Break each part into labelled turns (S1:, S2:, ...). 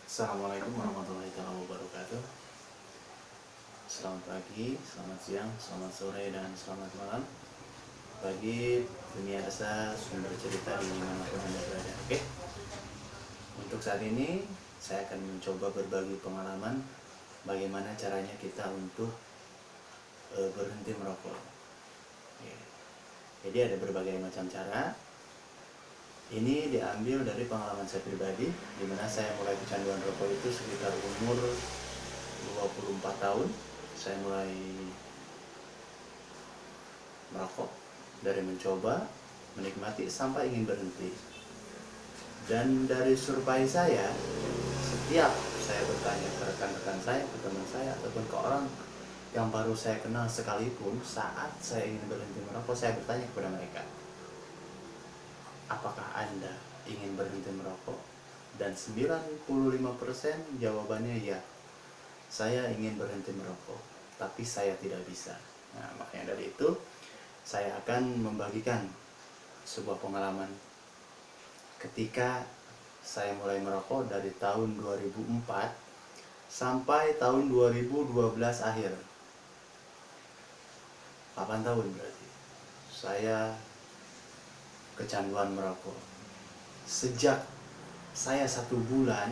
S1: Assalamualaikum warahmatullahi wabarakatuh. Selamat pagi, selamat siang, selamat sore, dan selamat malam bagi pemirsa sumber cerita di manapun Anda berada. Oke, untuk saat ini saya akan mencoba berbagi pengalaman bagaimana caranya kita untuk berhenti merokok. Oke. Jadi ada berbagai macam cara. Ini diambil dari pengalaman saya pribadi, di mana saya mulai kecanduan rokok itu sekitar umur 24 tahun. Saya mulai merokok dari mencoba, menikmati sampai ingin berhenti. Dan dari survei saya, setiap saya bertanya ke rekan-rekan saya, ke teman saya, ataupun ke orang yang baru saya kenal sekalipun, saat saya ingin berhenti merokok, saya bertanya kepada mereka, apakah Anda ingin berhenti merokok? Dan 95% jawabannya ya, saya ingin berhenti merokok, tapi saya tidak bisa. Nah, makanya dari itu saya akan membagikan sebuah pengalaman ketika saya mulai merokok dari tahun 2004 sampai tahun 2012 akhir. 8 tahun berarti saya kecanduan merokok. Sejak saya satu bulan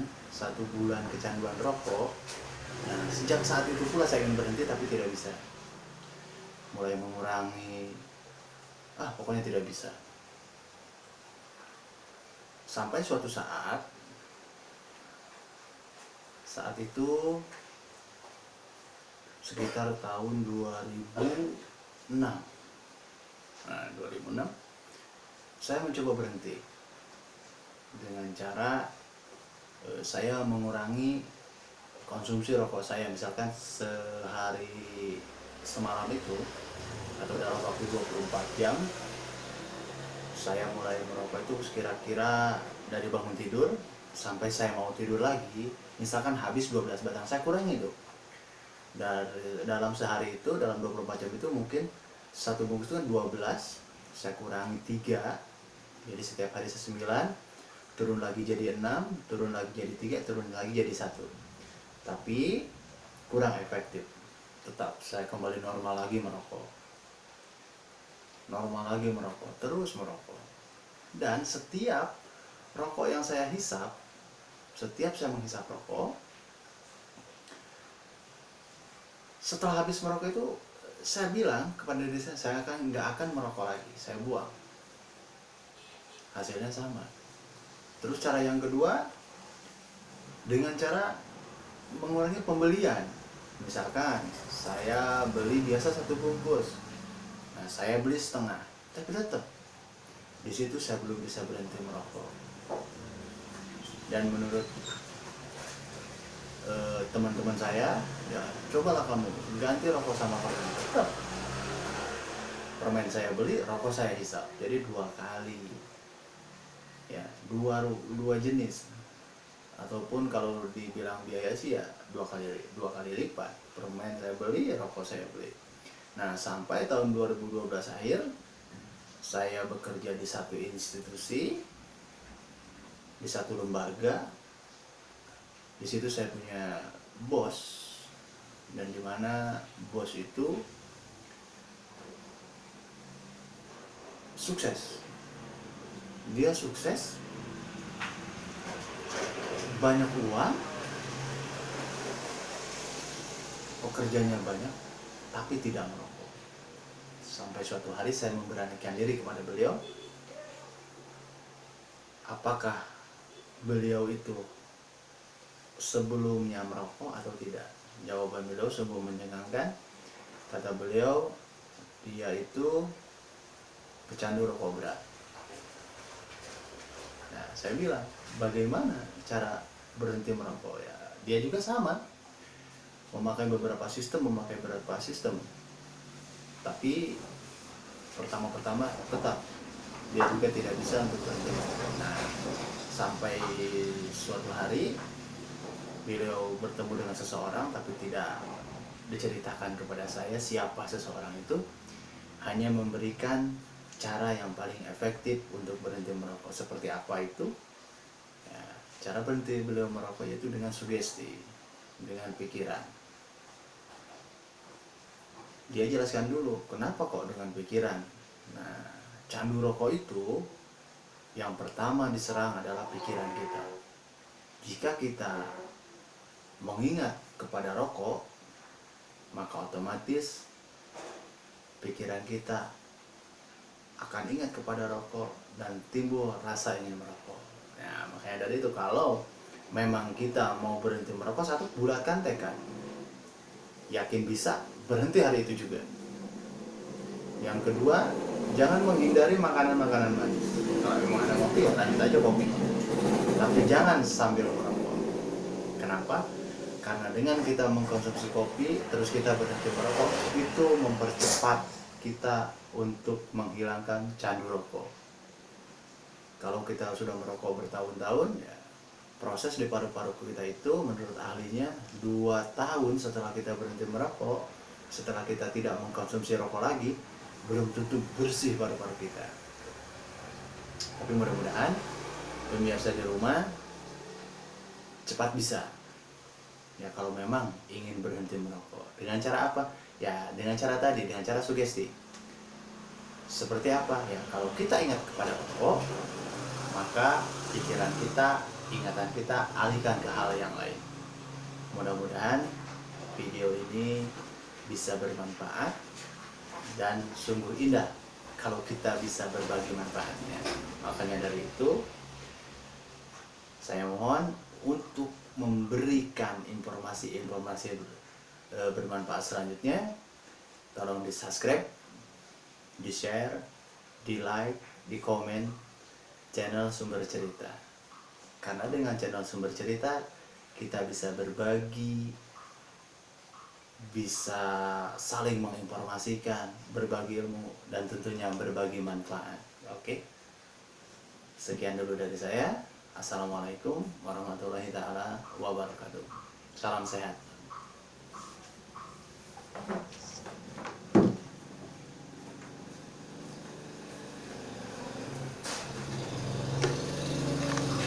S1: kecanduan rokok, nah sejak saat itu pula saya ingin berhenti tapi tidak bisa. Mulai mengurangi, pokoknya tidak bisa. Sampai suatu saat itu sekitar tahun 2006. Nah, 2006 saya mencoba berhenti dengan cara saya mengurangi konsumsi rokok saya. Misalkan sehari semalam itu atau dalam waktu 24 jam saya mulai merokok itu kira-kira dari bangun tidur sampai saya mau tidur lagi, misalkan habis 12 batang, saya kurangi itu. Dalam sehari itu, dalam 24 jam itu mungkin satu bungkus itu kan 12, saya kurangi 3, jadi setiap hari 9, turun lagi jadi 6, turun lagi jadi 3, turun lagi jadi 1. Tapi kurang efektif. Tetap saya kembali normal lagi merokok, terus merokok. Dan setiap rokok yang saya hisap, setiap saya menghisap rokok, setelah habis merokok itu saya bilang kepada diri saya nggak akan merokok lagi, saya buang. Hasilnya sama. Terus cara yang kedua, dengan cara mengurangi pembelian. Misalkan saya beli biasa satu bungkus, nah saya beli setengah, tapi tetap di situ saya belum bisa berhenti merokok. Dan menurut teman-teman saya, ya cobalah kamu ganti rokok sama permen. Tetap permen saya beli, rokok saya hisap, jadi 2 kali, ya dua jenis. Ataupun kalau dibilang biaya sih ya dua kali lipat. Permen saya beli, rokok saya beli. Nah, sampai tahun 2012 akhir saya bekerja di satu institusi, di satu lembaga. Di situ saya punya bos, dan dimana bos itu sukses. Dia sukses, banyak uang, pekerjanya banyak, tapi tidak merokok. Sampai suatu hari saya memberanikan diri kepada beliau, apakah beliau itu sebelumnya merokok atau tidak. Jawaban beliau sebelum menyenangkan. Kata beliau, dia itu pecandu rokok berat. Nah, saya bilang, bagaimana cara berhenti merokok? Ya, dia juga sama, memakai beberapa sistem, tapi pertama tetap dia juga tidak bisa untuk berhenti merokok. Nah, sampai suatu hari beliau bertemu dengan seseorang, tapi tidak diceritakan kepada saya siapa seseorang itu, hanya memberikan cara yang paling efektif untuk berhenti merokok. Seperti apa itu? Ya, Cara berhenti beliau merokok yaitu dengan sugesti, dengan pikiran. Dia jelaskan dulu kenapa kok dengan pikiran. Nah, candu rokok itu yang pertama diserang adalah pikiran kita. Jika kita mengingat kepada rokok, maka otomatis pikiran kita akan ingat kepada rokok dan timbul rasa ingin merokok. Nah, makanya dari itu kalau memang kita mau berhenti merokok, satu, bulatkan tekad. Yakin bisa berhenti hari itu juga. Yang kedua, jangan menghindari makanan-makanan manis. Kalau memang ada kopi, ya lanjut aja kopi. Tapi jangan sambil merokok. Kenapa? Karena dengan kita mengkonsumsi kopi, terus kita berhenti merokok, itu mempercepat kita untuk menghilangkan candu rokok. Kalau kita sudah merokok bertahun-tahun, ya, proses di paru-paru kita itu menurut ahlinya 2 tahun setelah kita berhenti merokok, setelah kita tidak mengkonsumsi rokok lagi, belum tentu bersih paru-paru kita. Tapi mudah-mudahan pemirsa di rumah cepat bisa. Ya, kalau memang ingin berhenti merokok. Dengan cara apa? Ya, dengan cara tadi, dengan cara sugesti. Seperti apa? Ya, kalau kita ingat kepada rokok, maka pikiran kita, ingatan kita alihkan ke hal yang lain. Mudah-mudahan video ini bisa bermanfaat dan sungguh indah kalau kita bisa berbagi manfaatnya. Makanya dari itu saya mohon untuk memberikan informasi-informasi bermanfaat selanjutnya, tolong di subscribe, di share, di like, di komen channel Sumber Cerita. Karena dengan channel Sumber Cerita kita bisa berbagi, bisa saling menginformasikan, berbagi ilmu, dan tentunya berbagi manfaat. Oke, sekian dulu dari saya. Assalamualaikum warahmatullahi taala wabarakatuh. Salam sehat.